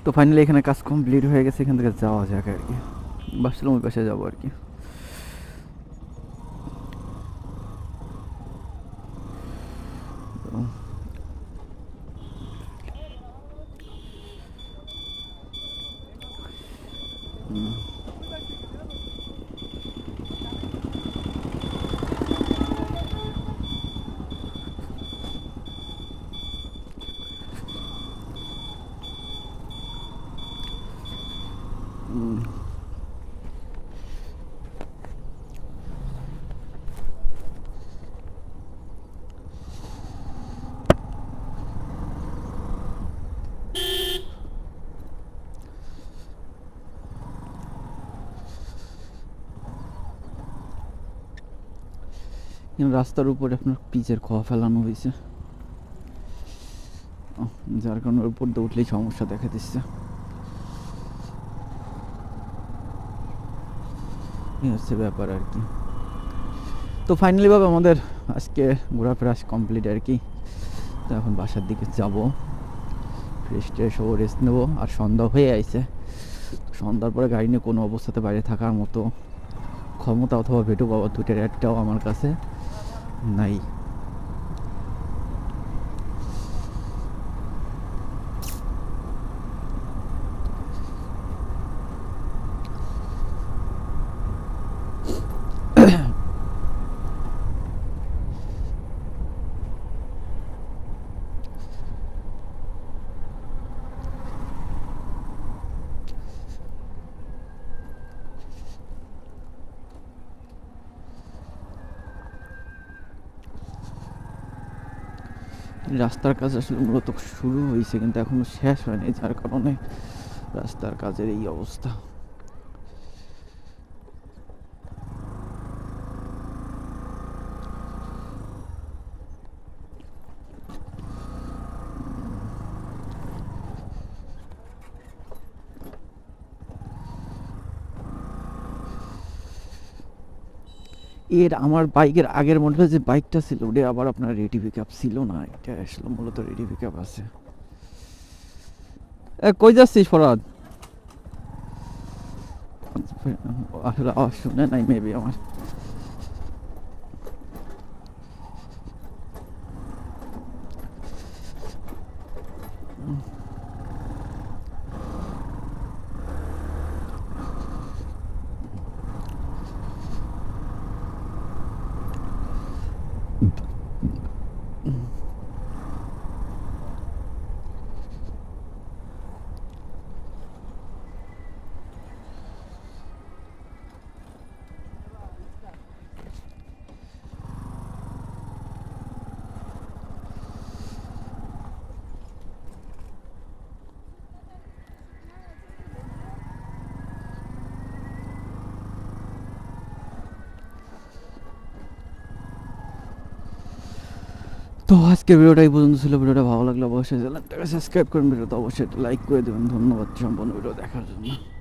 তো ফাইনালি এখানে কাজ কমপ্লিট হয়ে গেছে, এখান থেকে যাওয়া যাক আর কি। ভাবছিলাম ওই পাশে যাবো আর কি। রাস্তার উপরে আপনার পিচের খোয়া ফেলানো হয়েছে, যার কারণে উপর দিয়ে উঠলেই সমস্যা দেখা দিচ্ছে। এই হচ্ছে ব্যাপার আর কি। তো ফাইনালি ভাবে আমাদের আজকে ঘোরাফেরা কমপ্লিট আর কি। তো এখন বাসার দিকে যাব, ফ্রেশ ট্রেশ হবো, রেস্ট নেবো। আর সন্ধ্যা হয়ে আইছে, সন্ধ্যার পরে গাড়ি নিয়ে কোনো অবস্থাতে বাইরে থাকার মতো ক্ষমতা অথবা ভেটু বাবা দুইটার একটাও আমার কাছে নাই। রাস্তার কাজ আসলে মূলত শুরু হয়েছে কিন্তু এখনো শেষ হয়নি, যার কারণে রাস্তার কাজের এই অবস্থা। এর আমার বাইকের আগের মডেলের যে বাইকটা ছিল ওটা আবার আপনার রেডি পিকআপ ছিল না, এটা আসলে মূলত রেডি পিকআপ আছে। কই যাচ্ছিস ফরাদ? আসলে আওয়াজ শুনে নাই মেবি আমার। তো আজকের ভিডিওটা এই পর্যন্ত ছিল। ভিডিওটা ভালো লাগলে অবশ্যই চ্যানেলটাকে সাবস্ক্রাইব করুন, ভিডিওটা অবশ্যই লাইক করে দেবেন। ধন্যবাদ সম্পূর্ণ ভিডিও দেখার জন্য।